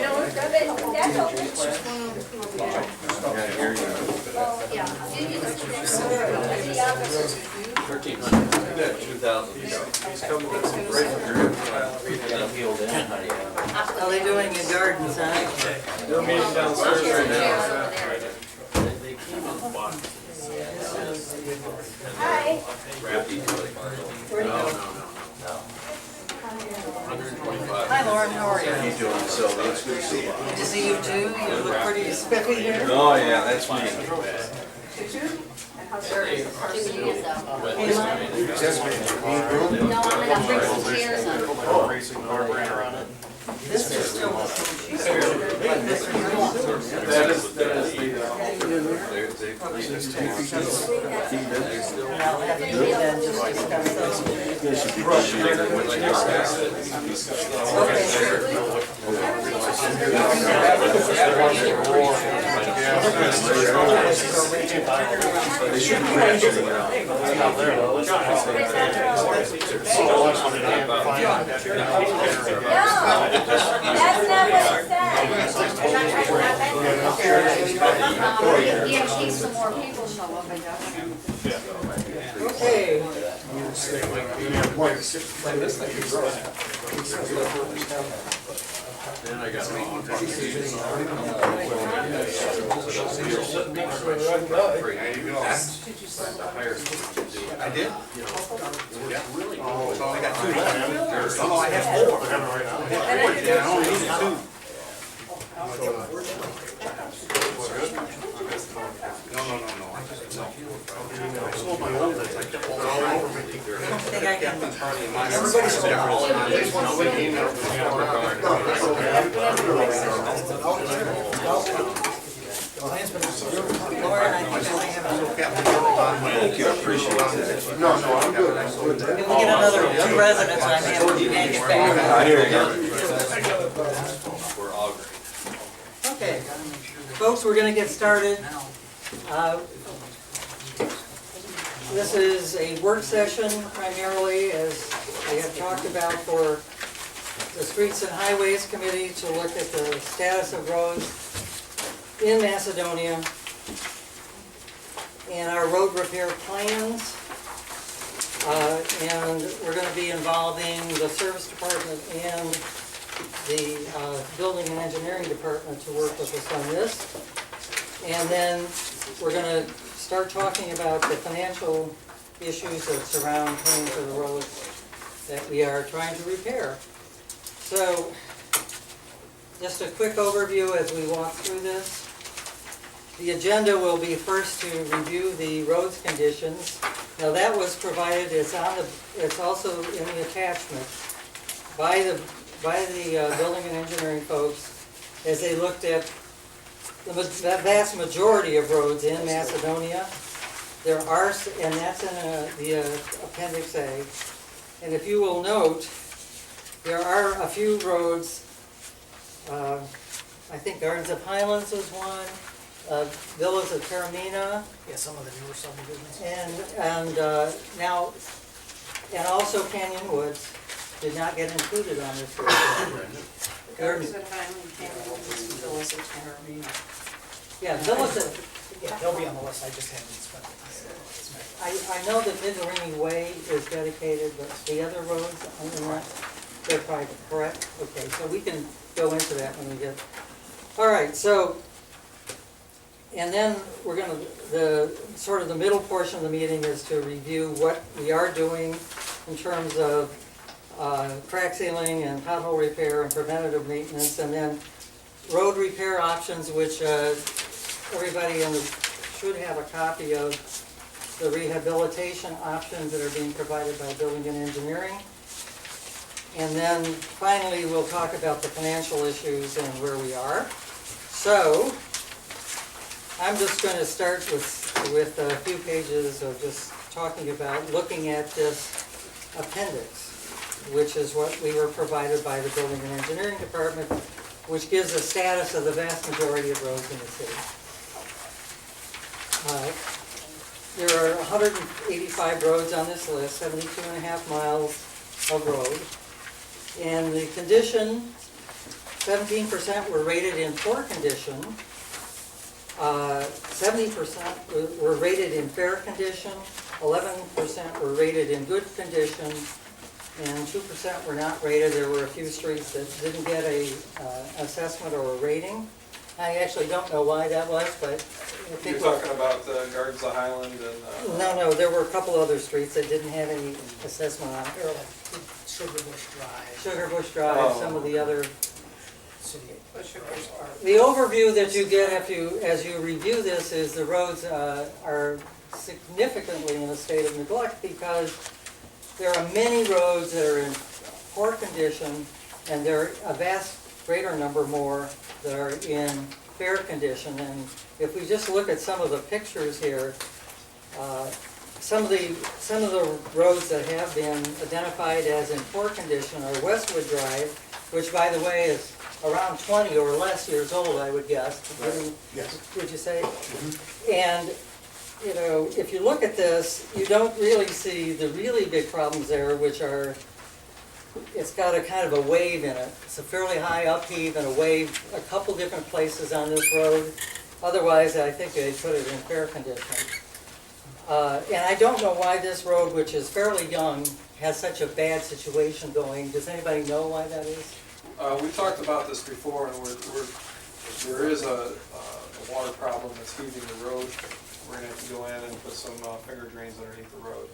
That's okay. Yeah. 2,000. How they doing in gardens, huh? They're meeting downstairs right now. Hi. Hi Lauren, how are you? How you doing, Sylvia? It's good to see you. Good to see you too. You look pretty spiffy here. Oh, yeah, that's me. No, I'm gonna bring some chairs up. Racing carburetor on it. This is still the same sheet. That is the. I'll have you then just discuss They should be mentioning it. It's not there though. No, that's not what it said. Yeah, in case some more people show up, I guess. Okay. Then I got I did? Oh, I got 2 left. Oh, I have 4. Yeah, I only needed 2. No. I sold my old ones. I kept all over me. I think I can. Everybody's Lauren, I think I might have Thank you, I appreciate it. No, I'm good. If we get another 2 residents, I'm able to yank it back. I hear you. We're all great. Okay, folks, we're going to get started. This is a work session primarily, as we have talked about, for the Streets and Highways Committee to look at the status of roads in Macedonia and our road repair plans. And we're going to be involving the Service Department and the Building and Engineering Department to work with us on this. And then we're going to start talking about the financial issues that surround paying for the roads that we are trying to repair. So, just a quick overview as we walk through this. The agenda will be first to review the roads conditions. Now that was provided, it's also in the attachment by the building and engineering folks as they looked at the vast majority of roads in Macedonia. There are, and that's in the Appendix A. And if you will note, there are a few roads, I think Gardens of Highlands was one, Villas of Taormina. Yeah, some of the newer subdivisions. And now, and also Canyon Woods did not get included on this list. Gardens of Highland, Canyon, Villas of Taormina. Yeah, Villas of, Yeah, they'll be on the list, I just haven't spent the time. I know that Mid-Ring Way is dedicated, but the other roads, they're private, correct? Okay, so we can go into that when we get, all right, so, and then we're gonna, sort of the middle portion of the meeting is to review what we are doing in terms of crack sealing and pothole repair and preventative maintenance, and then road repair options, which everybody should have a copy of the rehabilitation options that are being provided by Building and Engineering. And then finally, we'll talk about the financial issues and where we are. So, I'm just going to start with a few pages of just talking about looking at this appendix, which is what we were provided by the Building and Engineering Department, which gives a status of the vast majority of roads in the city. There are 185 roads on this list, 72.5 miles of road. And the condition 17% were rated in poor condition. 70% were rated in fair condition. 11% were rated in good condition. And 2% were not rated. There were a few streets that didn't get a assessment or a rating. I actually don't know why that was, but You're people... talking about Gardens of Highland and, No, there were a couple other streets that didn't have any assessment on it. They're like Sugar Bush Drive, Sugar Bush Drive, some of the other... City. The overview that you get as you review this is the roads are significantly in a state of neglect because there are many roads that are in poor condition, and there are a vast greater number more that are in fair condition. And if we just look at some of the pictures here, some of the roads that have been identified as in poor condition are Westwood Drive, which, by the way, is around 20 or less years old, I would guess. Yes. Would you say? And you know, if you look at this, you don't really see the really big problems there, which are, it's got a kind of a wave in it. It's a fairly high upheave and a wave, a couple different places on this road. Otherwise, I think they put it in fair condition. And I don't know why this road, which is fairly young, has such a bad situation going. Does anybody know why that is? we talked about this before, and there is a water problem that's heaving the road. We're gonna have to go in and put some finger drains underneath the road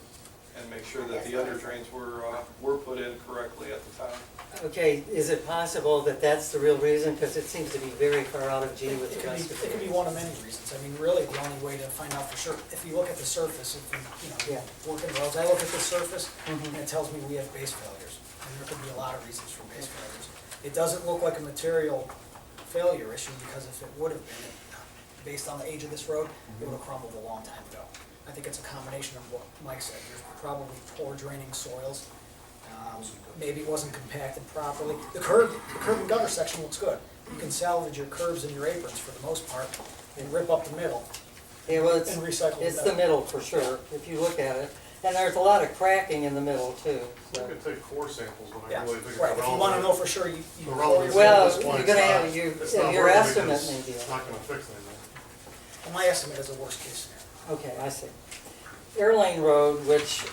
and make sure that the under drains were put in correctly at the time. Okay, is it possible that that's the real reason? Because it seems to be very far out of G with the rest of It could be one of many reasons. I mean, really, the only way to find out for sure, if you look at the surface, if you Yeah. work in roads, I look at the surface, Mhm. and it tells me we have base failures. And there could be a lot of reasons for base failures. It doesn't look like a material failure issue, because if it would have been, based on the age of this road, it would have crumbled a long time ago. I think it's a combination of what Mike said. There's probably poor draining soils. Maybe it wasn't compacted properly. The curb and gutter section looks good. You can salvage your curbs and your aprons for the most part and rip up the middle Yeah, well, and recycle the it's the middle. middle for sure, if you look at it. And there's a lot of cracking in the middle too, You so. could take core samples, but I Yeah, really think it's right. If you want to know for sure, you The relevance Well, at this point, you're gonna it's have not- your- it's not your working estimate because maybe. It's not gonna fix anything. and my estimate is a worst case scenario. Okay, I see. Air Lane Road, which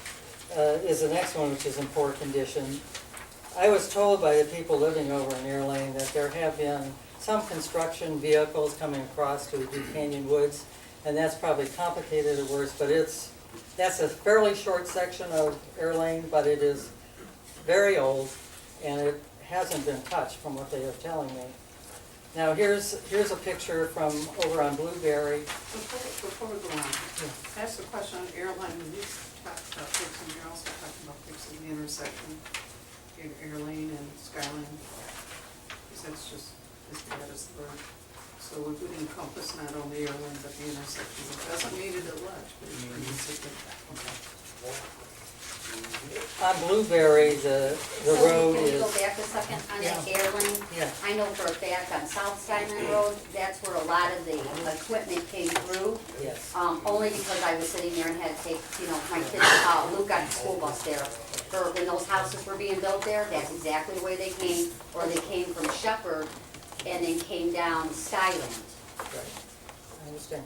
is the next one, which is in poor condition. I was told by the people living over in Air Lane that there have been some construction vehicles coming across to Deep Canyon Woods, and that's probably complicated it worse, but that's a fairly short section of Air Lane, but it is very old, and it hasn't been touched from what they are telling me. Now, here's a picture from over on Blueberry. Before we go on, I asked a question on airline, when you talked about fixing, you're also talking about fixing the intersection in Air Lane and Skyline. Because that's just as bad as the road. So we would encompass not only Air Lane, but the intersection. It doesn't need it at much, but it's pretty significant. On Blueberry, the road Can you go is, back a second on that air lane? yeah, I know for a fact on South Skyline Road, that's where a lot of the equipment came through. yes. Only because I was sitting there and had to take, my kids, Luke got the school bus there. For when those houses were being built there, that's exactly the way they came, or they came from Shepherd and then came down Skyland. Right, I understand.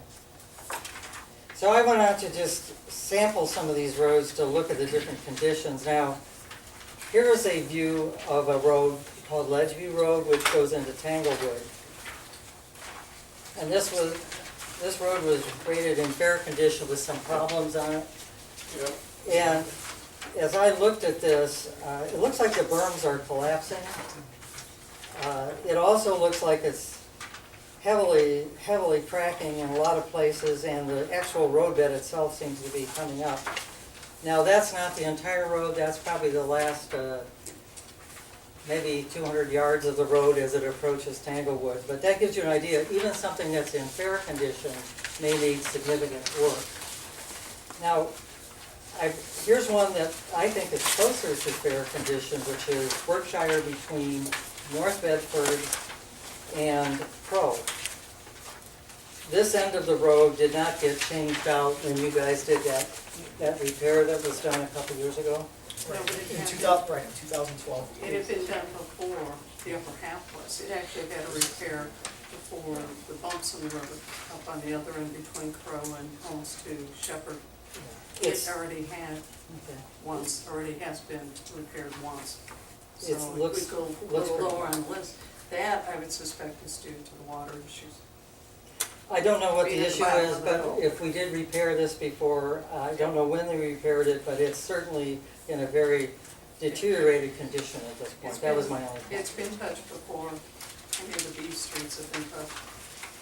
So I went out to just sample some of these roads to look at the different conditions. Now, here is a view of a road called Ledgeview Road, which goes into Tanglewood. And this road was rated in fair condition with some problems on it. Yep. And as I looked at this, it looks like the berms are collapsing. It also looks like it's heavily cracking in a lot of places, and the actual roadbed itself seems to be coming up. Now, that's not the entire road, that's probably the last maybe 200 yards of the road as it approaches Tanglewood. But that gives you an idea, even something that's in fair condition may need significant work. Now, here's one that I think is closer to fair condition, which is Berkshire between North Bedford and Crow. This end of the road did not get changed out when you guys did that repair that was done a couple years ago. No, but it In can't 2000, right, in 2012. It had been done before the upper half was. It actually had a repair before the bumps in the road up on the other end between Crow and Holmes to Shepherd. It It's, already had okay. once, already has been repaired once. So It if looks- we go a looks little pretty lower on the list, that I would suspect is due to the water issues. I don't know what the Being at the issue bottom is, of the but hill. if we did repair this before, I don't know when they repaired it, but it's certainly in a very deteriorated condition at this point. That was my only point. It's been touched before. Any of the B streets have been touched.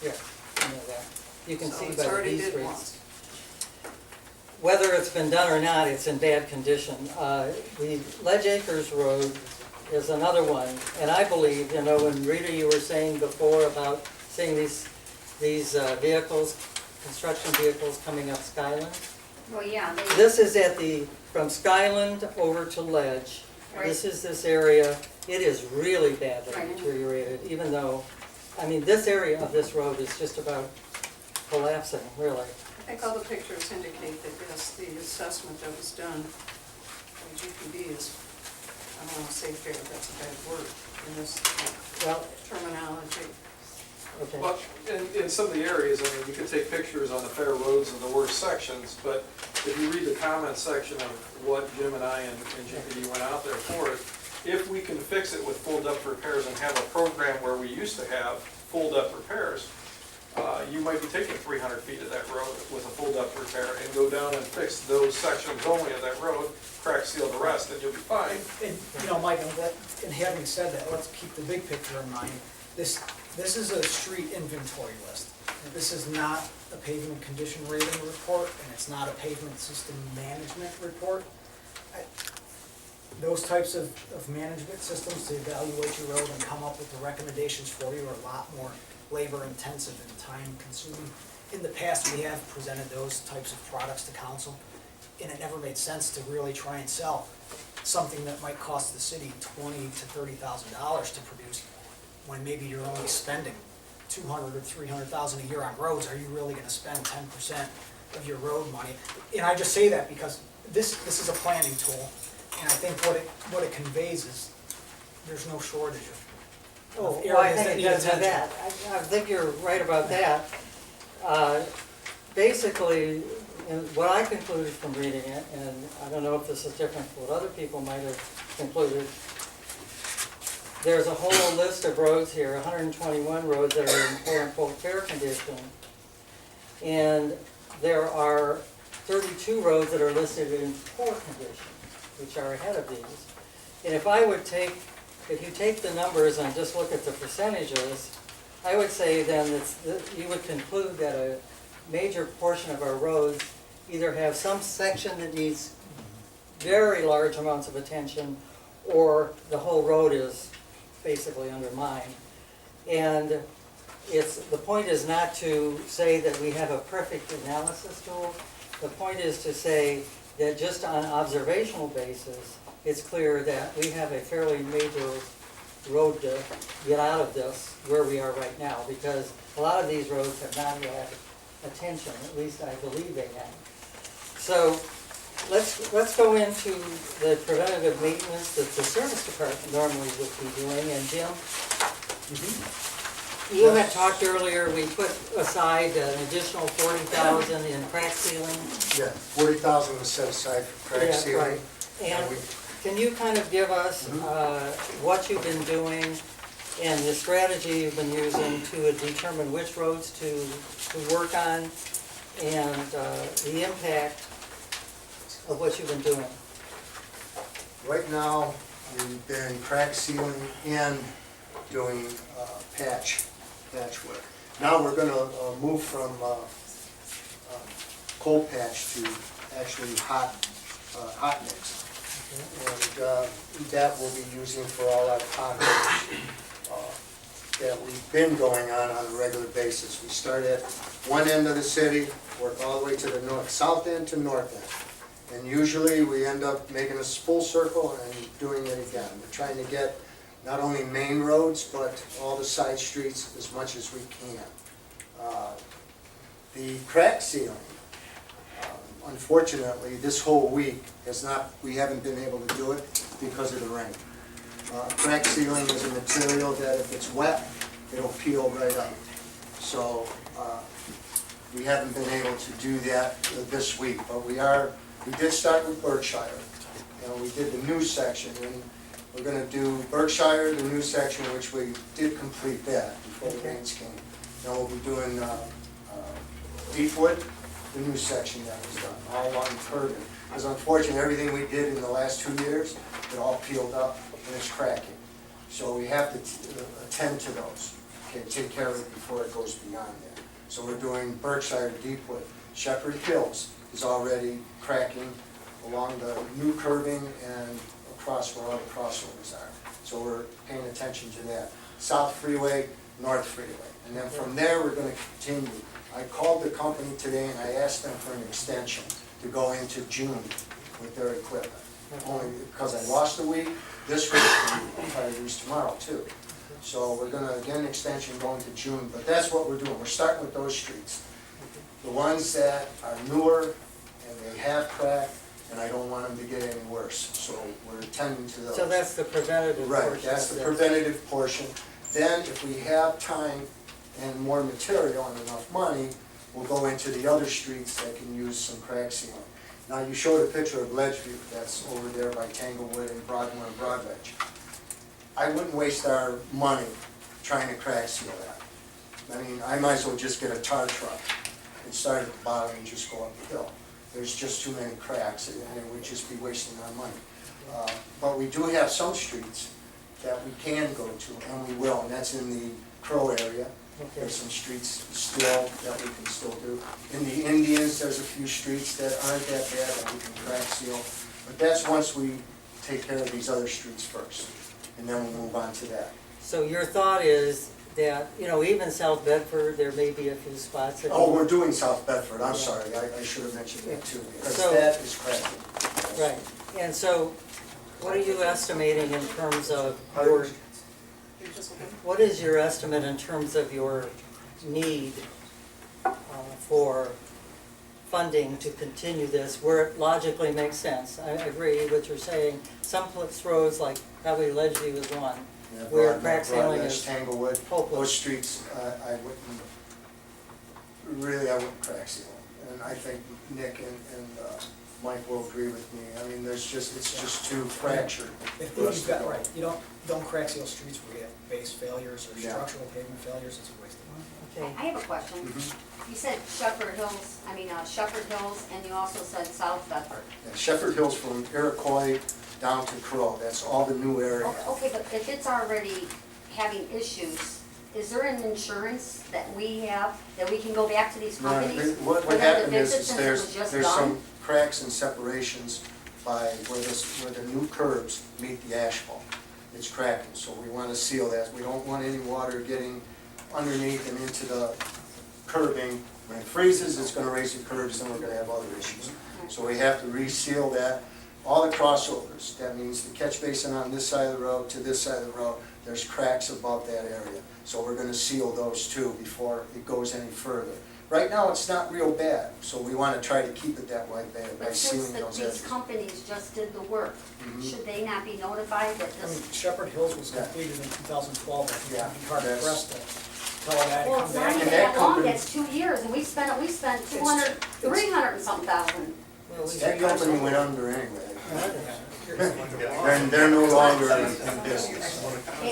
Yeah, I know that. You can So see it's by the already B did streets. once. Whether it's been done or not, it's in bad condition. The Ledge Acres Road is another one, and I believe, you know, when Rita, you were saying before about seeing these vehicles, construction vehicles coming up Skyland. Well, yeah, This is from Skyland over to Ledge. This is this area. It is really badly Right. deteriorated, even though, I mean, this area of this road is just about collapsing, really. I think all the pictures indicate that yes, the assessment that was done by GPD is, I don't want to say fair, that's a bad word in this Well, terminology. okay. But in some of the areas, I mean, you can take pictures on the fair roads of the worst sections, but if you read the comment section of what Jim and I and GPD went out there for it, if we can fix it with full depth repairs and have a program where we used to have full depth repairs, you might be taking 300 feet of that road with a full depth repair and go down and fix those sections only of that road, crack seal the rest, and you'll be fine. And, you know, Mike, and having said that, let's keep the big picture in mind. This is a street inventory list. This is not a pavement condition rating report, and it's not a pavement system management report. Those types of management systems to evaluate your road and come up with the recommendations for you are a lot more labor intensive and time consuming. In the past, we have presented those types of products to council, and it never made sense to really try and sell something that might cost the city $20,000 to $30,000 to produce, when maybe you're only spending $200,000 or $300,000 a year on roads. Are you really gonna spend 10% of your road money? And I just say that because this is a planning tool, and I think what it conveys is there's no shortage of Oh, areas well, I that think need it does have attention. that. I think you're right about that. Basically, what I concluded from reading it, and I don't know if this is different from what other people might have concluded, there's a whole list of roads here, 121 roads that are in quote-unquote fair condition. And there are 32 roads that are listed in poor condition, which are ahead of these. And if you take the numbers and just look at the percentages, I would say then you would conclude that a major portion of our roads either have some section that needs very large amounts of attention, or the whole road is basically undermined. And the point is not to say that we have a perfect analysis tool. The point is to say that just on observational basis, it's clear that we have a fairly major road to get out of this where we are right now, because a lot of these roads have not had attention, at least I believe they have. So let's go into the preventative maintenance that the service department normally would be doing. And Jim, you had talked earlier, we put aside an additional $40,000 in crack sealing. Yeah, 40,000 was set aside for crack Yeah, sealing. right. And can you kind of give us what you've been doing and the strategy you've been using to determine which roads to work on, and the impact of what you've been doing? Right now, we've been crack sealing and doing patch work. Now we're gonna move from cold patch to actually hot mix. And that we'll be using for all our potholes that we've been going on a regular basis. We start at one end of the city, work all the way to the north, south end to north end. And usually we end up making a full circle and doing it again. We're trying to get not only main roads, but all the side streets as much as we can. The crack sealing, unfortunately, this whole week we haven't been able to do it because of the rain. Crack sealing is a material that if it's wet, it'll peel right up. So we haven't been able to do that this week, but we did start with Berkshire. We did the new section, and we're gonna do Berkshire, the new section, which we did complete that before the rains came. Now we'll be doing Deepwood, the new section that was done, all along Curvin. Because unfortunately, everything we did in the last 2 years, it all peeled up and it's cracking. So we have to attend to those, okay, take care of it before it goes beyond that. So we're doing Berkshire, Deepwood. Shepherd Hills is already cracking along the new curving and across where all the crossovers are. So we're paying attention to that. South Freeway, North Freeway. And then from there, we're gonna continue. I called the company today and I asked them for an extension to go into June with their equipment. Only because I lost a week, this week, I'll probably lose tomorrow too. So we're gonna get an extension going to June, but that's what we're doing. We're starting with those streets. The ones that are newer and they have crack, and I don't want them to get any worse, so we're attending to those. So that's the preventative portion. Right, that's of the this. preventative portion. Then, if we have time and more material and enough money, we'll go into the other streets that can use some crack sealing. Now, you showed a picture of Ledgeview, that's over there by Tanglewood and Broadmoor and Broadledge. I wouldn't waste our money trying to crack seal that. I mean, I might as well just get a tar truck and start at the bottom and just go up the hill. There's just too many cracks, and it would just be wasting our money. But we do have some streets that we can go to, and we will, and that's in the Crow area. Okay. There's some streets still that we can still do. In the Indians, there's a few streets that aren't that bad that we can crack seal. But that's once we take care of these other streets first, and then we'll move on to that. So your thought is that, even South Bedford, there may be a few spots that. Oh, we're doing South Bedford, I'm sorry, I should have mentioned that too, because So- that is cracking. Right, and so what are you estimating in terms of your, what is your estimate in terms of your need for funding to continue this, where it logically makes sense? I agree with what you're saying. Some roads, like probably Ledgeview is one, Yeah, where Broadmoor, crack sealing Broadledge, is Tanglewood, hopeless. those streets, I wouldn't crack seal. And I think Nick and Mike will agree with me. I mean, it's just too fractured. If for us you've to got, go. right, you don't crack seal streets where you have base failures or Yeah. structural pavement failures, it's a waste of money. Okay. I have a question. Mhm. You said Shepherd Hills, Shepherd Hills, and you also said South Bedford. Yeah, Shepherd Hills from Iroquois down to Crow, that's all the new area. Okay, but if it's already having issues, is there an insurance that we have, that we can go back to these companies? What for them to happened fix is, it since it was just there's done? some cracks and separations by where the new curbs meet the asphalt. It's cracking, so we want to seal that. We don't want any water getting underneath and into the curbing. When it freezes, it's going to raise the curbs, and we're going to have other issues. So we have to reseal that. All the crossovers, that means the catch basin on this side of the road to this side of the road, there's cracks above that area. So we're going to seal those too before it goes any further. Right now, it's not real bad, so we want to try to keep it that way by But since sealing those these edges. companies just did the work, Mhm. should they not be notified that I this? mean, Shepherd Hills was Yeah. completed in 2012, I think Yeah, it'd be hard that's- pressed to tell a guy to Well, come it's not back. even And that that long, company- that's 2 years, and we spent 200, It's- 300 and something thousand. Well, we That should- company went under anyway. Yeah. And they're no longer in business.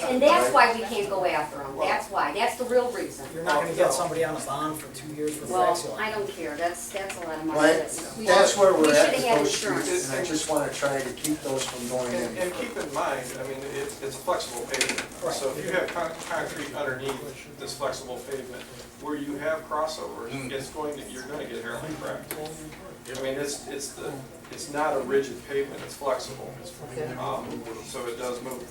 And that's why we can't go after them, that's why, that's the real reason. You're not gonna get somebody on a bond for 2 years for crack Well, sealing. I don't care, that's a lot of money. Well, that's where We we're at should with have had those streets, insurance. and I just want to try to keep those from going in. And keep in mind, I mean, it's a flexible pavement. Right. So if you have concrete underneath this flexible pavement, where you have crossovers, you're gonna get hairline cracks. I mean, it's not a rigid pavement, it's flexible. Okay. So it does move.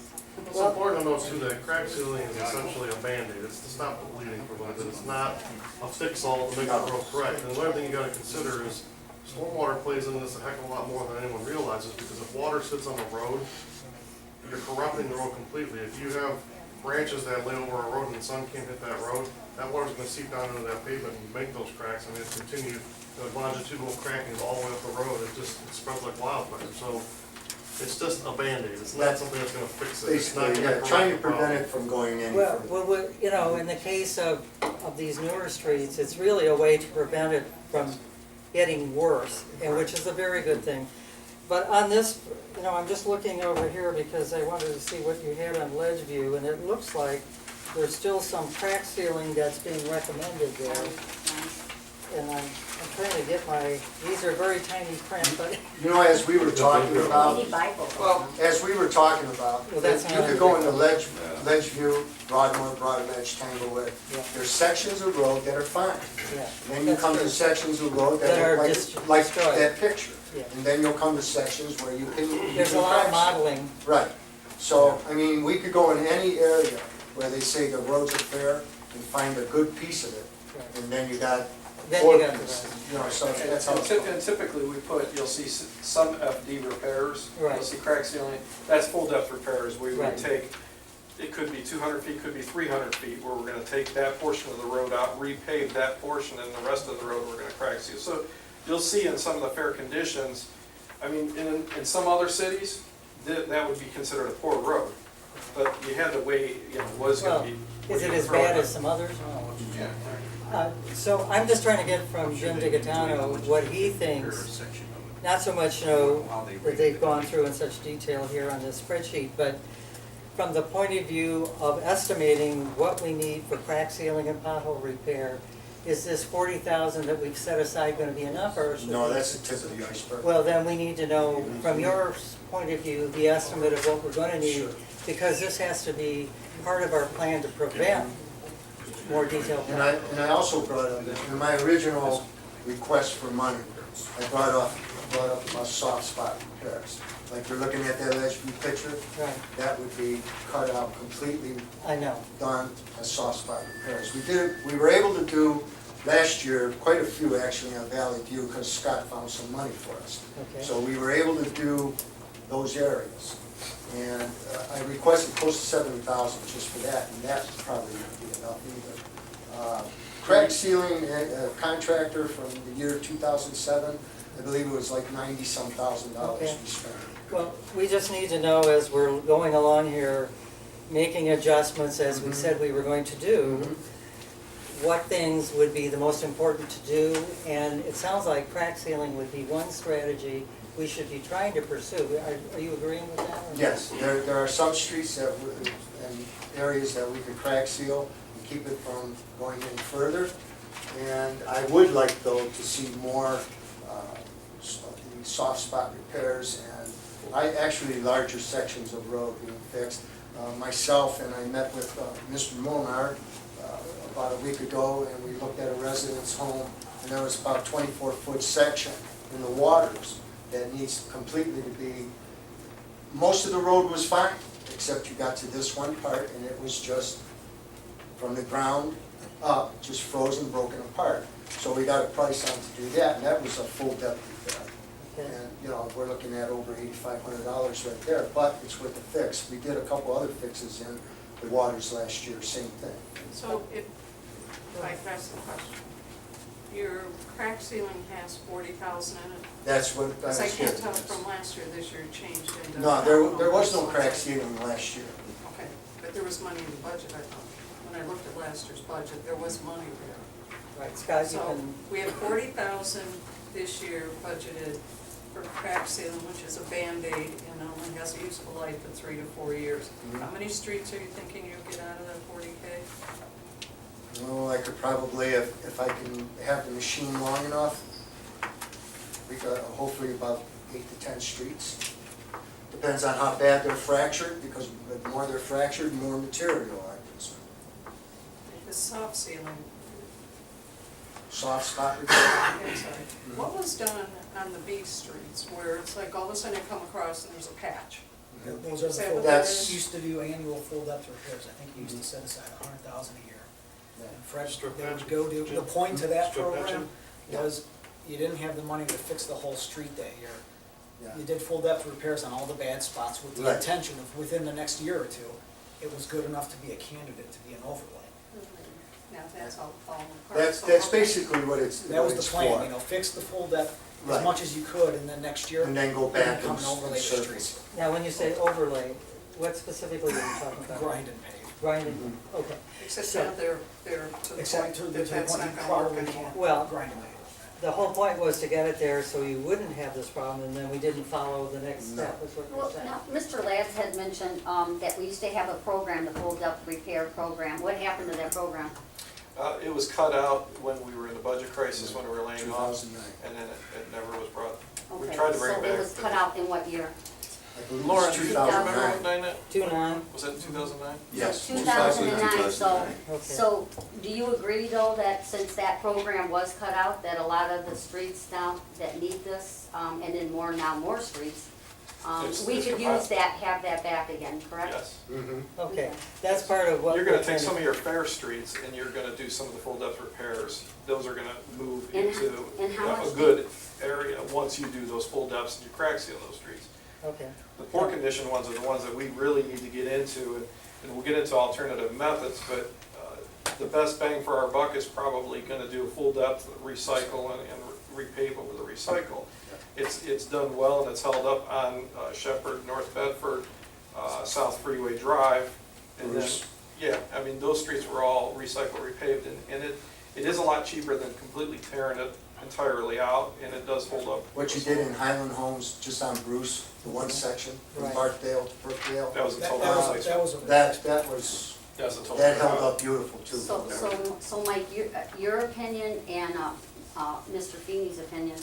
It's important to note too that crack sealing is essentially a Band-Aid. It's to stop the bleeding for a little bit. It's not a fix-all to make the road correct. And the other thing you gotta consider is stormwater plays into this a heck of a lot more than anyone realizes, because if water sits on the road, you're corrupting the road completely. If you have branches that lay over a road and the sun can't hit that road, that water's gonna seep down into that pavement and make those cracks, and it continue, the longitudinal cracking all the way up the road, it spreads like wildfire, so it's just a Band-Aid, it's not something that's gonna fix it. It's not Basically, gonna yeah, trying to correct the problem. prevent it from going any Well, further. you know, in the case of these newer streets, it's really a way to prevent it from getting worse, and which is a very good thing. But on this, you know, I'm just looking over here because I wanted to see what you had on Ledgeview, and it looks like there's still some crack sealing that's being recommended there. And I'm trying to get these are very tiny print, but, You know, as we were talking We about, need bifocal. Well, as we were talking about, Well, that's you could go into Ledgeview, Broadmoor, Broad Ledge, Tanglewood. yeah, There's sections of road that are fine. yeah. And then you That's come to true. sections of road That are that look destroyed. like that picture. Yeah. And then you'll come to sections where you can. There's a lot of modeling, Right. So, I mean, we could go in any area where they say the roads are fair and find a good piece of it. right. And then you got Then four you got the pieces, rest. you know, so and that's how it's. and typically we put, you'll see some FD repairs. Right. You'll see crack sealing, that's full depth repairs. We Right. would take, it could be 200 feet, could be 300 feet, where we're gonna take that portion of the road out, repave that portion, and the rest of the road we're gonna crack seal. So you'll see in some of the fair conditions, I mean, in some other cities, that would be considered a poor road. But you had to weigh, you know, was Well, gonna be. is it as bad as some others? Yeah. So I'm just trying to get from Jim Digatano what he thinks, not so much, you know, that they've gone through in such detail here on this spreadsheet, but from the point of view of estimating what we need for crack sealing and pothole repair, is this 40,000 that we've set aside gonna be enough, or should No, we- that's the tip of the iceberg. Well, then we need to know, from your point of view, the estimate of what we're gonna need, Sure. because this has to be part of our plan to prevent more detailed. And I also brought up, in my original request for money, I brought up about soft spot repairs. Like you're looking at that Ledgeview picture, Right, that would be cut out completely, I know, done as soft spot repairs. We were able to do last year, quite a few actually on Valley View, because Scott found some money for us. okay. So we were able to do those areas. And I requested close to 70,000 just for that, and that probably wouldn't be enough either. Crack sealing, a contractor from the year 2007, I believe it was like 90-some thousand dollars Okay. we spent. Well, we just need to know as we're going along here, making adjustments as we Mhm. said we were going to do, what things would be the most important to do, and it sounds like crack sealing would be one strategy we should be trying to pursue. Are you agreeing with that? or not? Yes, there are some streets that, and areas that we could crack seal and keep it from going any further. And I would like, though, to see more the soft spot repairs and actually larger sections of road being fixed. Myself and I met with Mr. Molnar about a week ago, and we looked at a residence home, and there was about a 24-foot section in the waters that needs completely to be, most of the road was fine, except you got to this one part, and it was just from the ground up, just frozen, broken apart. So we got a price on to do that, and that was a full depth repair. Okay. And, you know, we're looking at over $8,500 right there, but it's worth a fix. We did a couple other fixes in the waters last year, same thing. So if I could ask the question, your crack ceiling has 40,000 in it? That's what. Because I can't tell from last year, this year changed into. No, there was no crack sealing last year. Okay, but there was money in the budget, I thought. When I looked at last year's budget, there was money there. Right, Scott, you So can, we have 40,000 this year budgeted for crack sealing, which is a Band-Aid and only has a useful life of 3 to 4 years. Mhm. How many streets are you thinking you'll get out of that 40K? Well, I could probably, if I can have the machine long enough, we could hopefully about 8 to 10 streets. Depends on how bad they're fractured, because the more they're fractured, the more material I consume. The soft sealing, Soft spot repair. I'm sorry, what was done on the B streets where it's like all of a sudden you come across and there's a patch? Those are the full, That's- used to do annual full depth repairs, I think you used to set aside 100,000 a year. And Fred, Strip they would patch. go to, the point to that Strip program patching. was you didn't have the money to fix the whole street that year. Yeah. You did full depth repairs on all the bad spots with the Right. intention of within the next year or two, it was good enough to be a candidate to be an overlay. Now, that's all falling apart. That's So, okay. basically what it's That was the it's plan, for. you know, fix the full depth as Right. much as you could, and then next year, And then go back come and and overlay the surface. streets. Now, when you say overlay, what specifically are you talking about? Grind and pave. Grinding, okay. Except So- now they're to the Except point to the that that's point not you gonna probably work anymore. can't Well- grind and pave. The whole point was to get it there so you wouldn't have this problem, and then we didn't follow the next step, is what Well, you're saying. now, Mr. Lads had mentioned, that we used to have a program, the full depth repair program. What happened to that program? It was cut out when we were in the budget crisis, when we were laying off, 2009. and then it never was brought. We Okay, tried to bring it so back. it was cut out in what year? I believe Lauren, it's do you remember 2009. what night it, 2-9, was it in 2009? Yes. 2009, so, okay. so do you agree though that since that program was cut out, that a lot of the streets now that need this, and then more streets, we It's could compiled. use that, have that back again, correct? Yes. Mhm. Okay, that's part of what. You're gonna we're take trying to- some of your fair streets and you're gonna do some of the full depth repairs. Those are gonna move And into and how a much good area once you do those full depths and you crack seal those streets. Okay, The poor condition ones are the ones that we really need to get into, and we'll get into alternative methods, but the best bang for our buck is probably gonna do a full depth recycle and repave over the recycle. It's done well and it's held up on Shepherd, North Bedford, South Freeway Drive. And then, Bruce. yeah, I mean, those streets were all recycled, repaved, and it is a lot cheaper than completely tearing it entirely out, and it does hold up. What you did in Highland Homes, just on Bruce, the one section, from Right. Barkdale to Brookdale, That was a That total that replacement. was a. that was, That's a total. that held up beautiful too. So Mike, your opinion and, Mr. Feeney's opinion,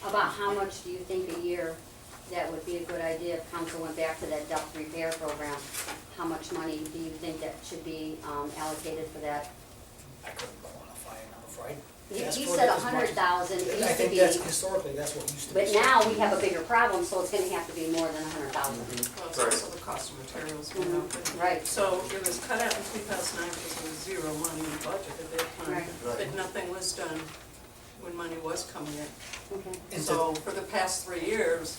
about how much do you think a year that would be a good idea if council went back to that depth repair program? How much money do you think that should be, allocated for that? I couldn't quantify a number for, He asked he for said as much as- 100,000, it I used to think be, that's, historically, that's what used to be. but now we have a bigger problem, so it's gonna have to be more than 100,000. Well, it's also the cost of materials went up. and- Right. So it was cut out in 2009 because there was zero money in the budget at that time. Right. Right. But nothing was done when money was coming in. Okay. And to- So for the past 3 years,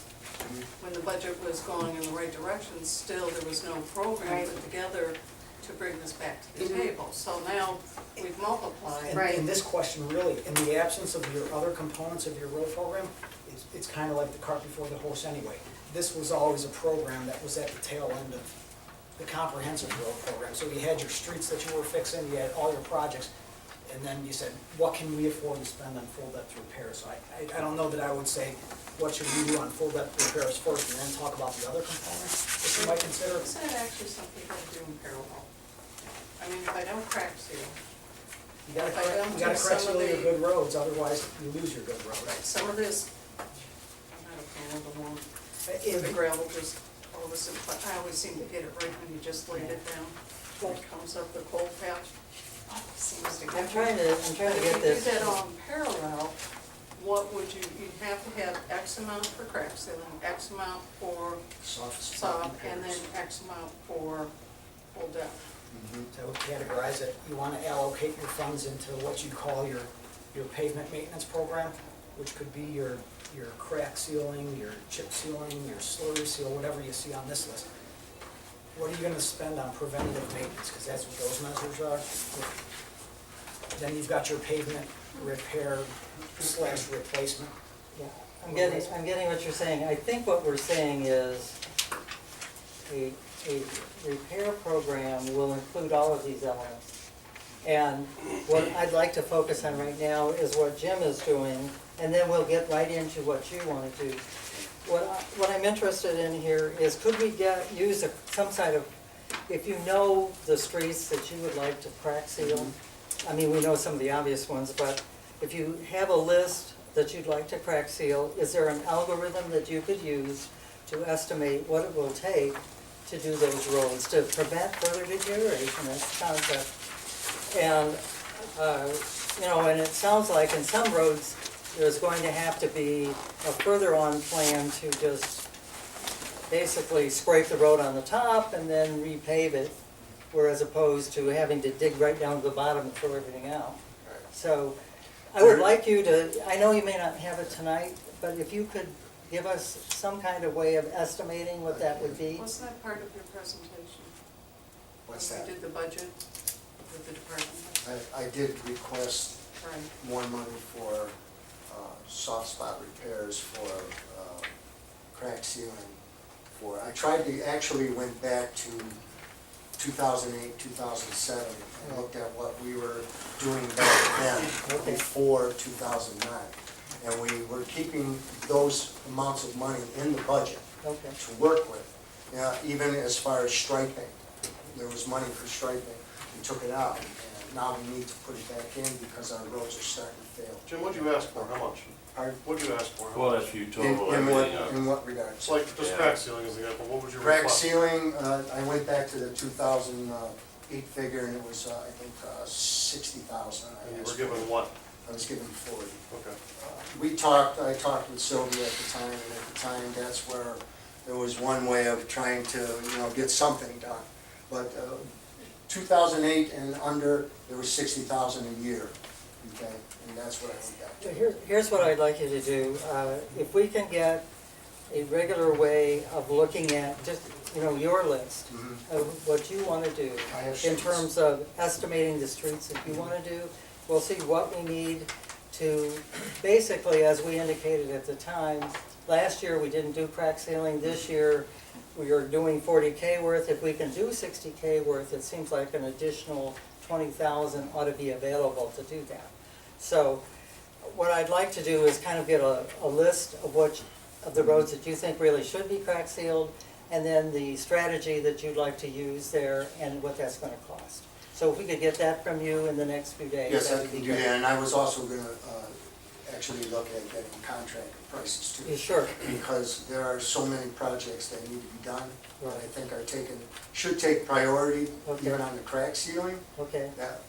when the budget was going in the right direction, still there was no program Right. put together to bring this back to the Mhm. table. So now we've multiplied. And, Right. and this question really, in the absence of your other components of your road program, it's kind of like the cart before the horse anyway. This was always a program that was at the tail end of the comprehensive road program. So you had your streets that you were fixing, you had all your projects, and then you said, what can we afford to spend on full depth repairs? So I don't know that I would say, what should we do on full depth repairs first, and then talk about the other components that you might consider? Is that actually something you gotta do in parallel? I mean, if I don't crack seal, You gotta If I correct, don't you gotta do correct some some of of your the- good roads, otherwise you lose your good roads. some of this, I'm not a fan of the one, In the gravel just, all of a sudden, but I always seem to get it right when you just laid it down. When it comes up the cold patch, always seems to get. I'm trying to But get if you this. do that all in parallel, what would you'd have to have X amount for crack sealing, X amount for soft sod, spot and then repairs. X amount for full depth. So categorize it, you wanna allocate your funds into what you call your pavement maintenance program, which could be your crack sealing, your chip sealing, your slurry seal, whatever you see on this list. What are you gonna spend on preventative maintenance, cause that's what those measures are. Then you've got your pavement repair / replacement. Yeah, I'm getting what you're saying. I think what we're saying is a repair program will include all of these elements. And what I'd like to focus on right now is what Jim is doing, and then we'll get right into what you want to do. What I'm interested in here is, could we use some side of, if you know the streets that you would like to crack seal, I mean, we know some of the obvious ones, but if you have a list that you'd like to crack seal, is there an algorithm that you could use to estimate what it will take to do those roads, to prevent further deterioration? That's the concept. And, and it sounds like in some roads, there's going to have to be a further on plan to just basically scrape the road on the top and then repave it, whereas opposed to having to dig right down to the bottom and throw everything out. So I would like you to, I know you may not have it tonight, but if you could give us some kind of way of estimating what that would be. Wasn't that part of your presentation? What's When that? we did the budget with the department, I did request right, more money for soft spot repairs, for crack sealing, I tried to, actually went back to 2008, 2007, and looked at what we were doing back then, Okay. before 2009. And we were keeping those amounts of money in the budget Okay, to work with. Even as far as striping, there was money for striping, we took it out, and now we need to put it back in because our roads are starting to fail. Jim, what'd you ask for, how much? Pardon? What'd you ask for? How Well, much? if you In total what, everything up. in what regards? It's like, just Yeah. crack sealing as an example, what was your Crack request? sealing, I went back to the 2008 figure, and it was, I think, 60,000. And you were given what? I was given 40. Okay. I talked with Sylvia at the time, and at the time, that's where there was one way of trying to, get something done. But 2008 and under, there was 60,000 a year, okay? And that's what I went back to. here's what I'd like you to do. If we can get a regular way of looking at just, your list Mhm. of what you want to do I have in sheets. terms of estimating the streets that you want to do. We'll see what we need to, basically, as we indicated at the time, last year we didn't do crack sealing. This year we are doing 40K worth. If we can do 60K worth, it seems like an additional 20,000 ought to be available to do that. So what I'd like to do is kind of get a list of the roads that you think really should be crack sealed, and then the strategy that you'd like to use there and what that's gonna cost. So if we could get that from you in the next few days, Yes, that I would be can do great. that, and I was also gonna actually look at getting contractor prices Yeah, too. sure, Because there are so many projects that need to be done, that I Right. think should take priority, Okay. even on the crack sealing, okay, that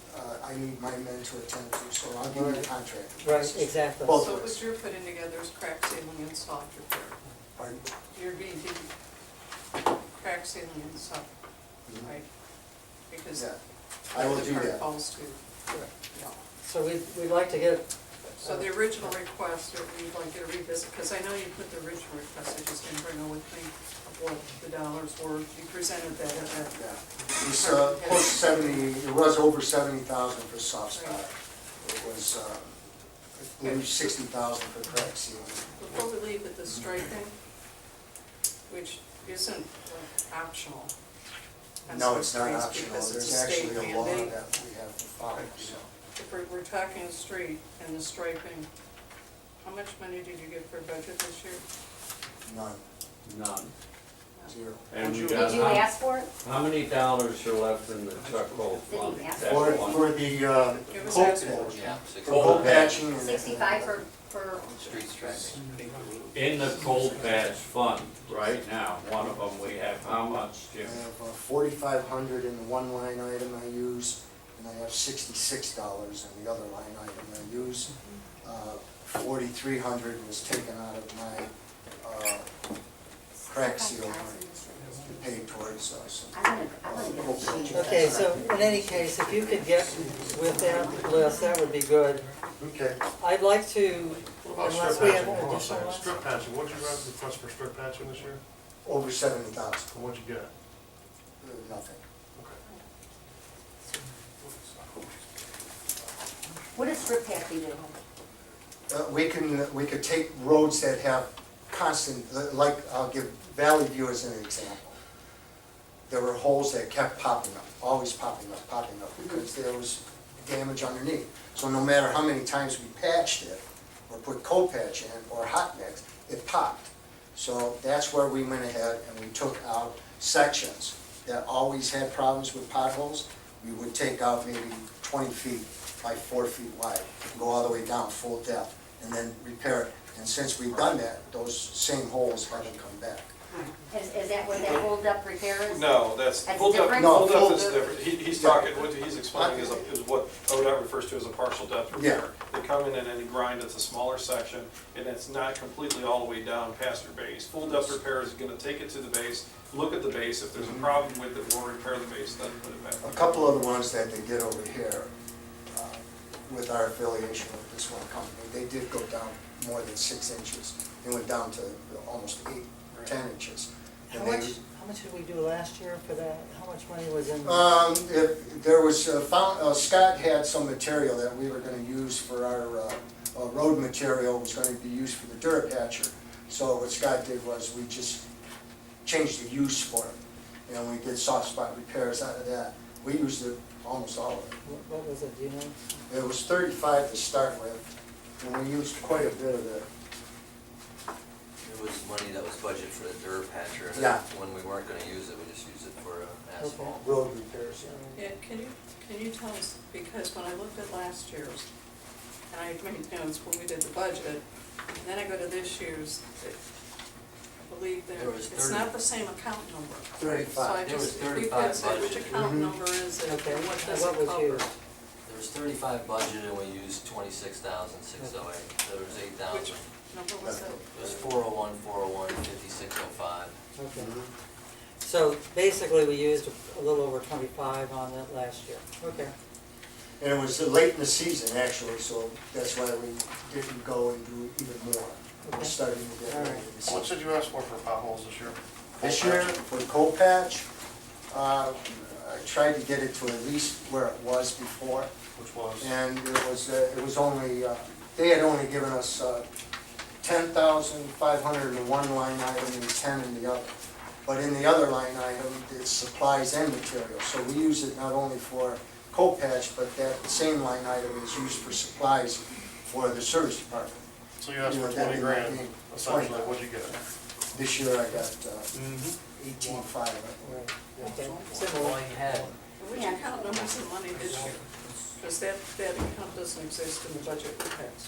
I need my men to attend to, so I'll give you the Right. contractor right, prices. exactly. Both so ways. what you're putting together is crack sealing and soft repair. Pardon? You're BD, crack sealing and soft, Mhm. right? Because Yeah, I will the do part that. falls to, yeah. So we'd like to get, So the original request, or we'd like you to revisit, because I know you put the original request, I just didn't bring it with me, of what the dollars were. You presented that at that. Yeah. It's close to 70, it was over 70,000 for soft spot. It was, I believe 60,000 for crack sealing. Before we leave at the striping, which isn't like, optional. on No, some it's not streets optional, because it's there's actually state a law mandate. that we have to follow, so. If we're talking a street and the striping, how much money did you get for budget this year? None, None. zero. And we Did got, you ask for it? how many dollars are left in the charcoal fund? Did he ask That's For, one. for the, It was coat asked for. patch, Yeah. for coat patching and. 65 for, Street striping. In the cold patch fund, right now, one of them, we have how much, I Jim? have 4,500 in the one line item I use, and I have $66 in the other line item I use. 4,300 was taken out of my crack seal to pay towards some I wanna get a coat sheet. patching. okay, so in any case, if you could get with that list, that would be good. Okay. I'd like to, What about unless strip we have patching? Hold on a additional second. ones? Strip patching, what'd you request for strip patching this year? Over 70,000, And what'd you get? nothing. Okay. What does strip patching do? We could take roads that have constant, like, I'll give Valley View as an example. There were holes that kept popping up, always popping up, because there was damage underneath. So no matter how many times we patched it, or put coat patch in, or hot mix, it popped. So that's where we went ahead and we took out sections that always had problems with potholes. We would take out maybe 20 feet by 4 feet wide, go all the way down full depth, and then repair it. And since we've done that, those same holes haven't come back. Is that what that hold up repair is? No, that's, That's full depth, different? No, full depth full is depth. different. He's talking, what he's explaining is what ODOT refers to as a partial depth repair. They come in and they grind, it's a smaller section, and it's not completely all the way down past your base. Full depth repair is gonna take it to the base, look at the base, if there's a problem with it, we'll repair the base, then put it back. A couple of the ones that they did over here, with our affiliation with this one company, they did go down more than 6 inches. They went down to almost 8, 10 inches. And how they- much how much did we do last year for that? How much money was in? If there was, Scott had some material that we were gonna use for our, road material was gonna be used for the Durapatcher. So what Scott did was we just changed the use for it, and we did soft spot repairs out of that. We used it, almost all of it. What was it, do you know? It was 35 to start with, and we used quite a bit of it. It was money that was budgeted for the Durapatcher, and Yeah. when we weren't gonna use it, we just used it for asphalt. Road repairs. Yeah, can you tell us, because when I looked at last year's, and I made notes when we did the budget, and then I go to this year's, I believe There was it's 30. not the same account number. 35. So I There was just, if you 35 could say which budgeted. account Mhm. number is it, Okay, and what and does what it was cover? used? There was 35 budgeted, and we used 26,608. There was 8,000. Which number was that? It was 401, 401, 5605. Okay. Mhm. So basically, we used a little over 25 on that last year. Okay. And it was late in the season, actually, so that's why we didn't go and do even more. We're Okay. starting to get All late right. in the How much season. did you ask for potholes this year? This year, for the coal patch, I tried to get it to at least where it was before. Which was? And it was only, they had only given us 10,500 in one line item and 10 in the other. But in the other line item, it's supplies and materials. So we use it not only for coal patch, but that same line item is used for supplies for the service department. So you asked You know, for that 20 would grand, be essentially, 20. what'd you get? This year I got Mm-hmm. 18,500. Right. Okay. Well, Similar. you had, And which account number's the money this year? Because that account doesn't exist in the budget we passed.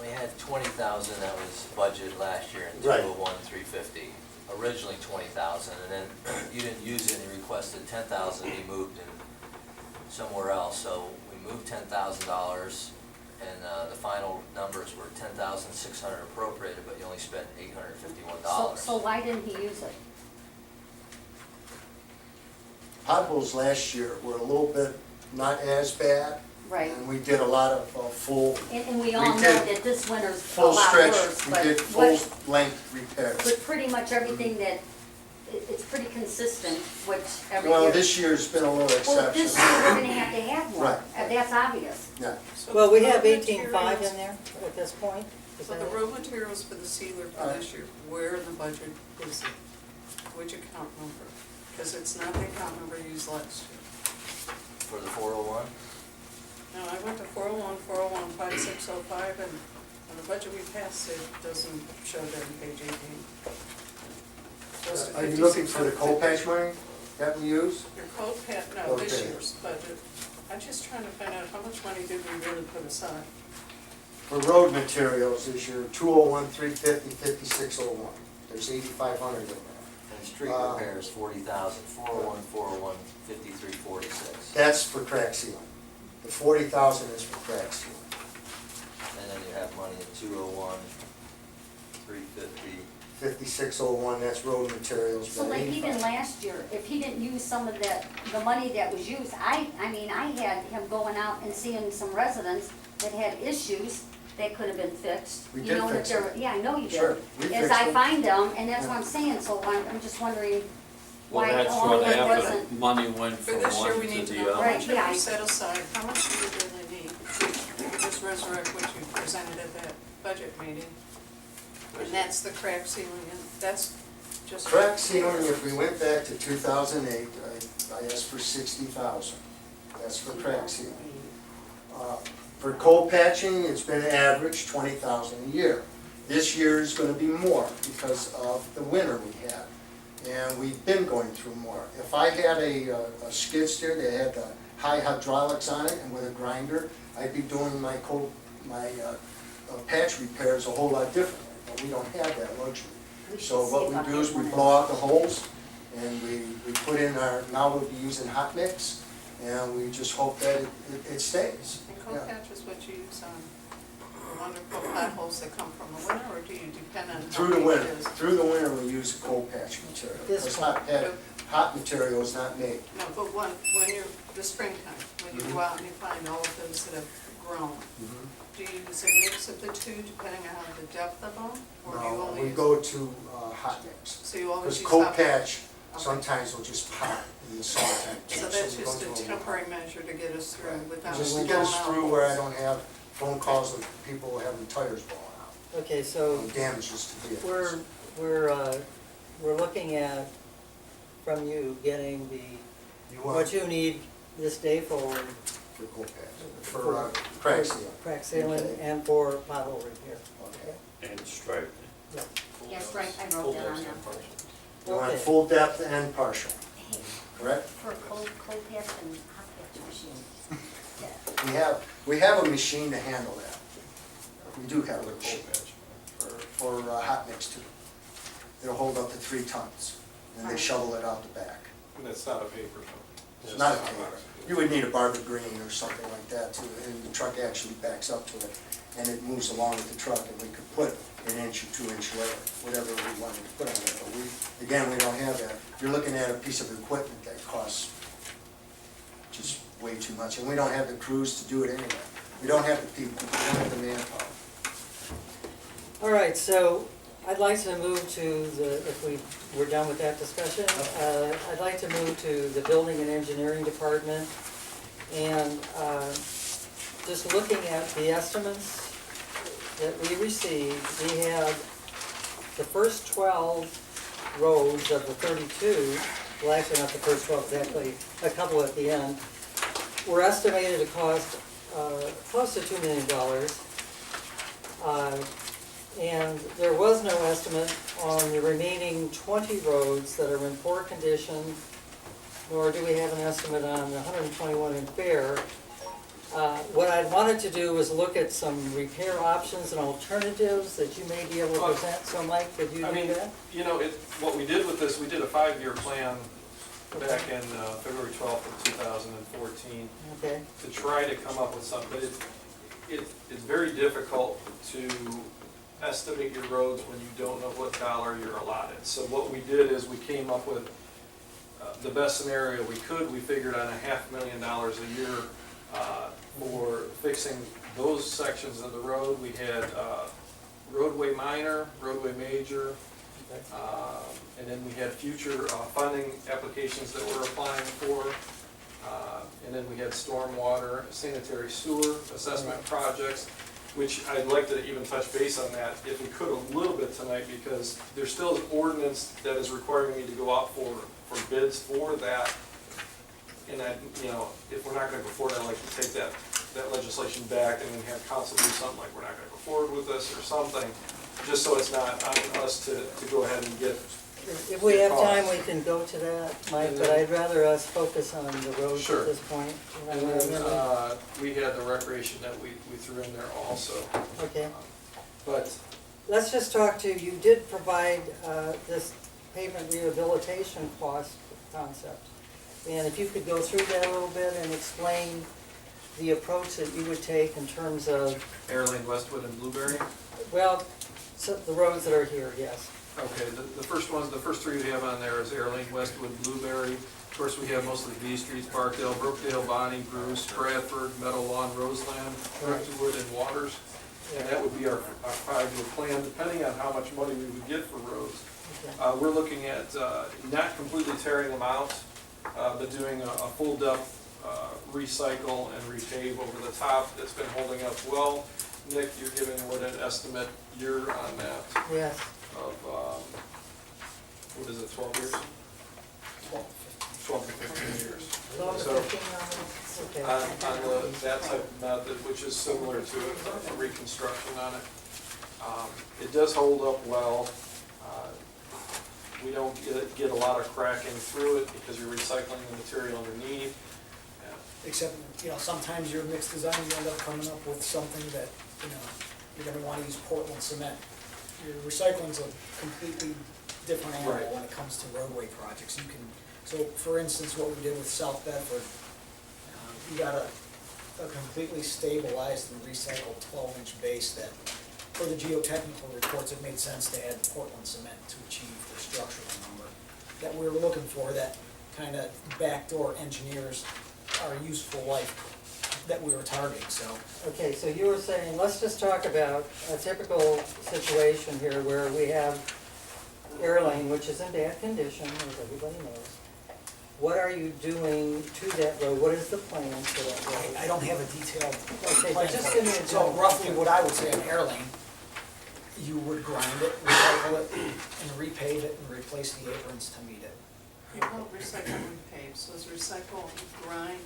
we had 20,000 that was budgeted last year in Right. 201, 350. Originally 20,000, and then you didn't use it, and you requested 10,000 to be moved in somewhere else. So we moved $10,000, and the final numbers were 10,600 appropriated, but you only spent $851. So why didn't he use it? Potholes last year were a little bit not as bad. Right. And we did a lot of full, And we all We know did that this winter's a full lot stretch, worse, we but did what, full length repairs. but pretty much everything that, it's pretty consistent, which every year. Well, this year's been a little Well, this exception. year, we're gonna have one, Right. That's obvious. Yeah, So Well, we the have road 18.5 materials- in there at this point. Is So that the it? road materials for the sealer for this year, where in the budget is it? Which account number? Because it's not the account number used last year. For the 401, No, I went to 401, 401, 5605, and on the budget we passed, it doesn't show that on page 18. Goes to are you looking for the coal 56,050. patch money that we use? Your code pat, no, this Okay. year's budget. I'm just trying to find out how much money did we really put aside? For road materials is your 201, 350, 5601. There's 8,500 in there. and street repairs, 40,000, 401, 401, 5346. That's for crack sealing. The 40,000 is for crack sealing. And then you have money in 201, 350. 5601, that's road materials. So but like 85 even last year, if he didn't use some of that, the money that was used, I mean, I had him going out and seeing some residents that had issues that could have been fixed. We You did know, that fix there them. were- Yeah, I know you Sure, did. we As fixed I them. find them, and that's what Yeah. I'm saying, so I'm just wondering Well, why that's all what of it happened, wasn't. money went For from this year, one we to need to the know how other. Right, much have yeah, you I- set aside, how much do you really need? You could just resurrect what you presented at that budget meeting. And that's the crack sealing, and that's just. Crack sealing, if we went back to 2008, I asked for 60,000. That's for crack sealing. For coal patching, it's been average 20,000 a year. This year is gonna be more because of the winter we had. And we've been going through more. If I had a skid steer that had the high hydraulics on it and with a grinder, I'd be doing my patch repairs a whole lot differently, but we don't have that luxury. We should So see what if we I do can is we find blow out the holes and we put in our, now we'll be using hot mix and we just hope that it stays. And coal Yeah. patch is what you use on the wonderful potholes that come from the winter, or do you depend on? how Through the big it winter, is? through the winter we use coal patch material. This Because one. hot material is not made. No, but when you're, the springtime, when you go out and you find all of those that have grown, do you use a mix of the two depending on the depth of them? Or do you No, only we use- go to hot mix. So you always Because use coal hot- patch, Sometimes we'll just pop in the summertime. So that's just a temporary measure to get us through without Just to going get us out. through where I don't have phone calls of people having tires blown out, Okay, so damages to vehicles. we're looking at, from you, getting the, You what want you need this day forward. for cold patch, for crack seal. Crack sealing Okay. and for pothole repair. Okay. And striping. Yes, right, I wrote that on there. You want Okay. full depth and partial, Hey, correct? for cold patch and hot patch machine. We have a machine to handle that. We do have For a the machine cold patch. for hot mix too. It'll hold up to 3 tons, and they shovel it out the back. And it's not a paper mill. It's not a paper. You would need a barber green or something like that too, and the truck actually backs up to it, and it moves along with the truck, and we could put an inch or 2 inch layer, whatever we wanted to put on it, but we don't have that. You're looking at a piece of equipment that costs just way too much, and we don't have the crews to do it anyway. We don't have the people, we don't have the manpower. All right, so I'd like to move to the, if we're done with that discussion, I'd like to move to the Building and Engineering Department. And just looking at the estimates that we received, we had the first 12 rows of the 32, well, actually not the first 12 exactly, a couple at the end, were estimated to cost close to $2 million. And there was no estimate on the remaining 20 roads that are in poor condition, nor do we have an estimate on the 121 in fair. What I wanted to do was look at some repair options and alternatives that you may be able to present. So Mike, could you I do mean, that? you know, what we did with this, we did a 5-year plan back in February 12th of 2014 Okay, to try to come up with something, but it's very difficult to estimate your roads when you don't know what dollar you're allotted. So what we did is we came up with the best scenario we could. We figured on $500,000 a year for fixing those sections of the road. We had roadway minor, roadway major, and then we had future funding applications that we're applying for. And then we had stormwater, sanitary sewer assessment projects, which I'd like to even touch base on that, if we could, a little bit tonight, because there's still an ordinance that is requiring me to go out for bids for that. And you know, if we're not gonna go forward, I'd like to take that legislation back and then have council do something like, we're not gonna go forward with this or something, just so it's not on us to go ahead and get. if we have time, we can go to that, Mike, but I'd rather us focus on the roads Sure. at this point. And then, we had the recreation that we threw in there also. Okay. But, Let's just talk to, you did provide this pavement rehabilitation cost concept. And if you could go through that a little bit and explain the approach that you would take in terms of, Air Lane, Westwood, and Blueberry. well, so the roads that are here, yes. Okay, the first ones, the first 3 we have on there is Air Lane, Westwood, Blueberry. Of course, we have mostly V Streets, Parkdale, Brookdale, Bonnie, Bruce, Bradford, Meadow Lawn, Roseland, Driftwood, and Waters. And that would be our 5-year plan, depending on how much money we would get for roads. Okay. We're looking at not completely tearing them out, but doing a full depth recycle and repave over the top. That's been holding up well. Nick, you're giving what an estimate year on that Yes. of, what is it, 12 years? 12 to 15 years. So, So, okay. on that type of method, which is similar to a reconstruction on it. It does hold up well. We don't get a lot of cracking through it because you're recycling the material underneath. Except, you know, sometimes your mixed design, you end up coming up with something that, you know, you're gonna wanna use Portland cement. Your recycling's a completely different animal Right. when it comes to roadway projects. You can, so for instance, what we did with South Bedford, we got a completely stabilized and recycled 12-inch base that, for the geotechnical reports, it made sense to add Portland cement to achieve the structural number that we were looking for, that kind of backdoor engineers our useful life that we were targeting, so. Okay, so you were saying, let's just talk about a typical situation here where we have Air Lane, which is in bad condition, as everybody knows, what are you doing to that road? What is the plan for that road? I don't have a detailed Okay, plan. but just give me a So general roughly picture. what I would say on Air Lane, you would grind it, recycle it, and repave it, and replace the aprons to meet it. You don't recycle and repave, so it's recycle, grind,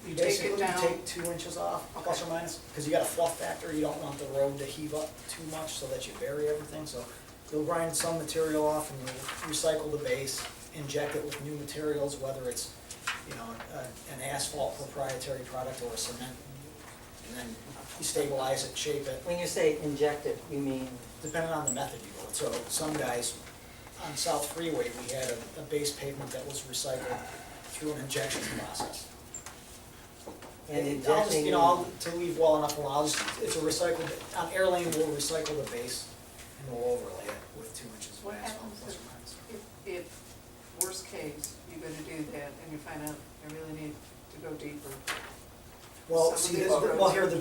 You you take it basically down. take 2 inches off, plus or minus, because you got a fluff factor, you don't want the road to heave up too much so that you bury everything, so you'll grind some material off and you'll recycle the base, inject it with new materials, whether it's, you know, an asphalt proprietary product or a cement, and then you stabilize it, shape it, When you say inject it, you mean, depending on the method you go with. So some guys, on South Freeway, we had a base pavement that was recycled through an injection process. and I'll just, injecting. you know, to leave well enough alone, I'll just, it's a recycled, on Air Lane, we'll recycle the base and we'll overlay it with 2 inches of What asphalt, happens plus or minus. if, worst case, you're gonna do that and you find out I really need to go deeper? Well, Some of see, these well, roads- here, the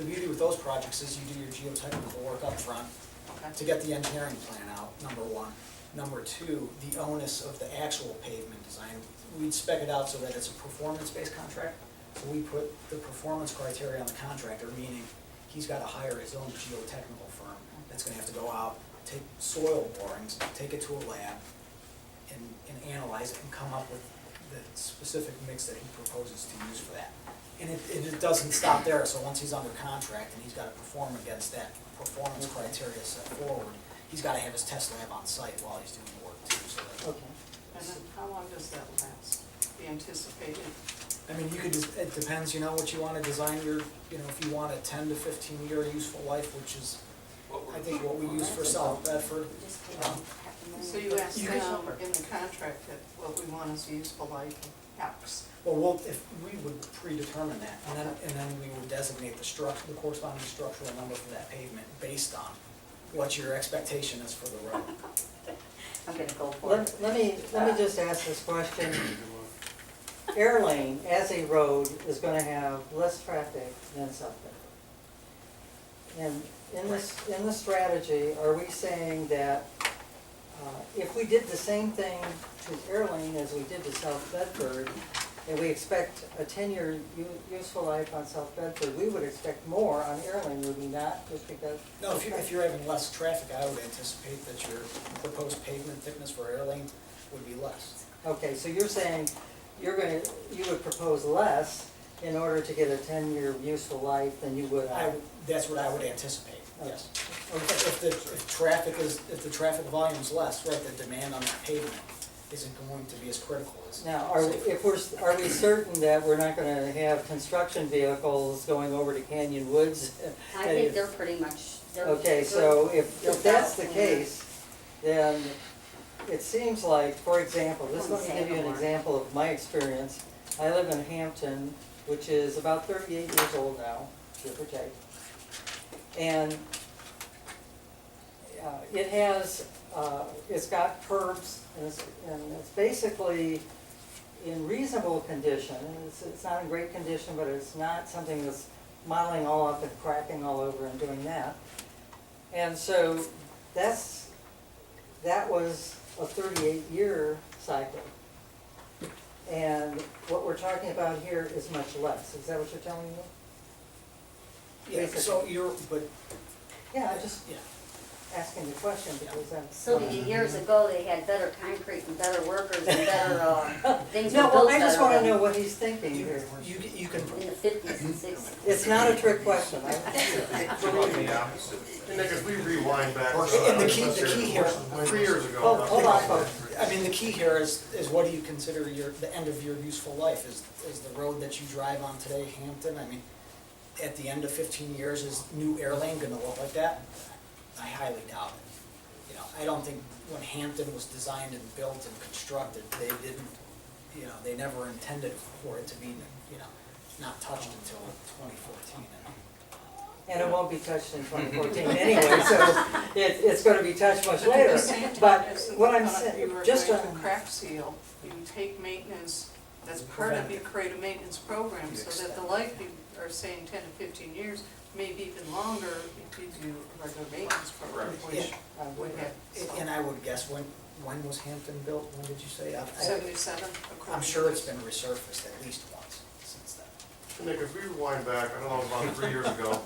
beauty with those projects is you do your geotechnical work up front Okay. to get the engineering plan out, number one. Number two, the onus of the actual pavement design, we'd spec it out so that it's a performance-based contract. So we put the performance criteria on the contractor, meaning he's gotta hire his own geotechnical firm that's gonna have to go out, take soil borings, take it to a lab, and analyze it and come up with the specific mix that he proposes to use for that. And it doesn't stop there, so once he's under contract and he's gotta perform against that performance criteria set forward, he's gotta have his test lab on site while he's doing the work too, so that. Okay. And then how long does that last? The anticipated, I mean, you could just, it depends, you know, what you wanna design your, you know, if you want a 10 to 15 year useful life, which is, I think what we use for South Bedford. so you ask You them can- in the contract that what we want is useful life of X. Well, if, we would predetermine that, and then we would designate the structure, the corresponding structural number for that pavement based on what your expectation is for the road. I'm gonna go for it. Let me just ask this question. Air Lane as a road is gonna have less traffic than South Bedford. And in the strategy, are we saying that if we did the same thing to Air Lane as we did to South Bedford, and we expect a 10-year useful life on South Bedford, we would expect more on Air Lane, would we not, just because? No, if you're having less traffic, I would anticipate that your proposed pavement thickness for Air Lane would be less. Okay, so you're saying you would propose less in order to get a 10-year useful life than you would on? That's what I would anticipate, yes. If the traffic volume is less, right, the demand on that pavement isn't going to be as critical as. Now, are we certain that we're not gonna have construction vehicles going over to Canyon Woods? I think they're pretty much, they're. Okay, so if that's the case, then it seems like, for example, let me give you an example of my experience. I live in Hampton, which is about 38 years old now, give or take. And it has, it's got curbs, and it's basically in reasonable condition. It's not in great condition, but it's not something that's modeling all up and cracking all over and doing that. And so that was a 38-year cycle. And what we're talking about here is much less. Is that what you're telling me? Yeah, so Yeah, I'm just yeah. asking the question because I'm. So years ago, they had better concrete and better workers and better, things were No, well, built I just better wanna than know what he's thinking You here. can, in the fifties and sixties. It's not a trick question. And Nick, if we rewind back. And the key here- 3 years ago. Oh, hold on, folks. I mean, the key here is what do you consider the end of your useful life? Is the road that you drive on today Hampton? I mean, at the end of 15 years, is new Air Lane gonna look like that? I highly doubt it. You know, I don't think when Hampton was designed and built and constructed, they didn't, you know, they never intended for it to be, you know, not touched until 2014. And it won't be touched in 2014 anyway, so it's gonna be touched much later. But what I'm saying, You were just going to on, crack seal, you take maintenance That's part of your create a maintenance program, so that the life you are saying 10 to 15 years, maybe even longer if you do a regular maintenance program, which would have. And I would guess, when was Hampton built, when did you say? 77. I'm sure it's been resurfaced at least once since then. Nick, if we rewind back, I don't know, about 3 years ago,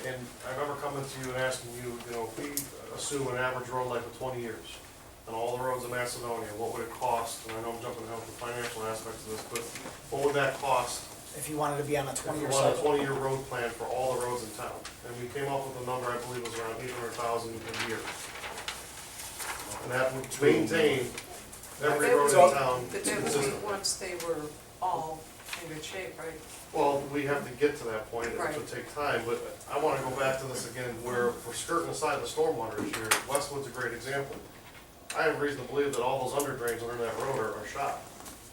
and I remember coming to you and asking you, you know, if we assume an average road life of 20 years, and all the roads in Macedonia, what would it cost? And I know I'm jumping ahead with the financial aspects of this, but what would that cost If you wanted to be on a if we 20-year wanted a cycle. 20-year road plan for all the roads in town? And we came up with a number, I believe was around 800,000 a year. And that would maintain every road in town. But that would be once they were all in good shape, right? Well, we have to get to that point, Right. which will take time, but I wanna go back to this again, where we're skirting aside the stormwater issue. Westwood's a great example. I have reason to believe that all those under drains under that road are shot,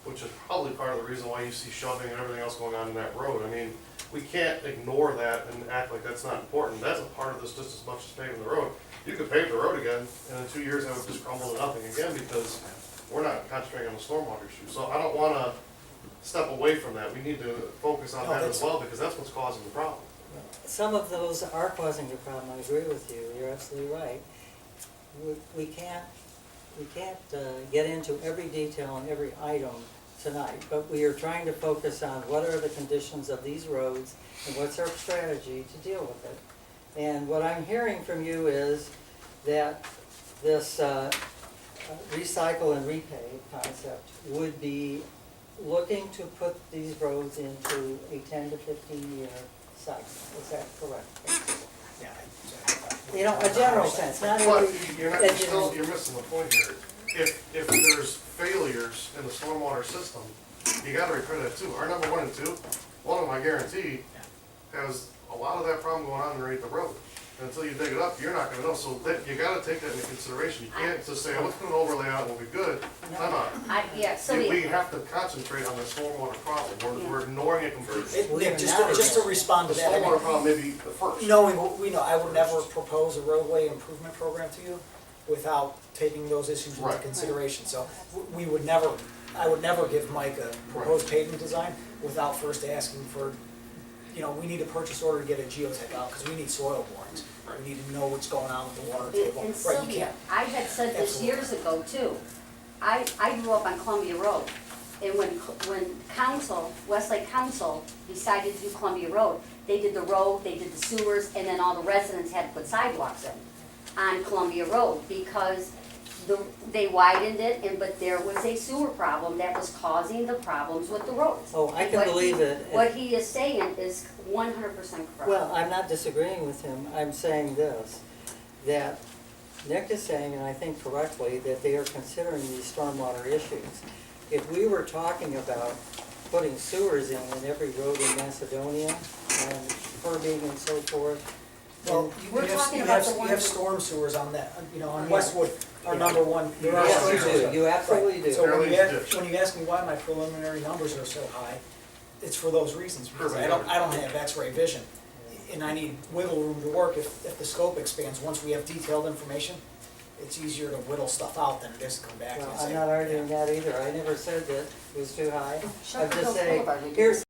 which is probably part of the reason why you see shoving and everything else going on in that road. I mean, we can't ignore that and act like that's not important. That's a part of this just as much as paving the road. You could pave the road again, and in 2 years, that would just crumble to nothing again, because we're not concentrating on the stormwater issue. So I don't wanna step away from that. We need to focus on No, that as that's- well, because that's what's causing the problem. Some of those are causing the problem, I agree with you, you're absolutely right. We can't get into every detail and every item tonight, but we are trying to focus on what are the conditions of these roads and what's our strategy to deal with it. And what I'm hearing from you is that this recycle and repay concept would be looking to put these roads into a 10 to 15-year cycle. Is that correct? Yeah. You know, a general sense, not But every. you're missing the point here. If there's failures in the stormwater system, you gotta repair that too. Our number 1 and 2, one of them I guarantee, has a lot of that problem going on underneath the road. And until you dig it up, you're not gonna know, so that, you gotta take that into consideration. You can't just say, oh, let's put an overlay out and we'll be good. Time out. We have to concentrate on the stormwater problem. We're ignoring it completely. Nick, just to respond The to that, I mean, stormwater problem may be the first. knowing what we know, I would never propose a roadway improvement program to you without taking those issues into Right. consideration. So we would never, I would never give Mike a proposed pavement design without first asking for, you know, we need a purchase order to get a geotech out, because we need soil borings. We need to know what's going on with the water table. And Right, you Sylvia, can't. I had said this years ago too. I grew up on Columbia Road, and when council, Westlake Council decided to do Columbia Road, they did the road, they did the sewers, and then all the residents had to put sidewalks in on Columbia Road, because they widened it, but there was a sewer problem that was causing the problems with the roads. Oh, I can What he- believe it. What he is saying is 100% correct. Well, I'm not disagreeing with him, I'm saying this, that Nick is saying, and I think correctly, that they are considering these stormwater issues. If we were talking about putting sewers in every road in Macedonia and curbing and so forth, Well, We're you have, talking you about have, the you ones have that- storm sewers on that, you know, on Yeah. Westwood, our Yeah. number one. There are yes, storm you sewers. do, you absolutely do. So when you Fairly ask, when you ask me why my preliminary numbers are so high, it's for those reasons, because Perfect. I don't have x-ray vision. And I need wiggle room to work if the scope expands. Once we have detailed information, it's easier to whittle stuff out than it is to come back Well, and say. I'm not arguing that either, I never said that it was too high. I'm Shepherd just Hill saying, Boulevard, we do here's,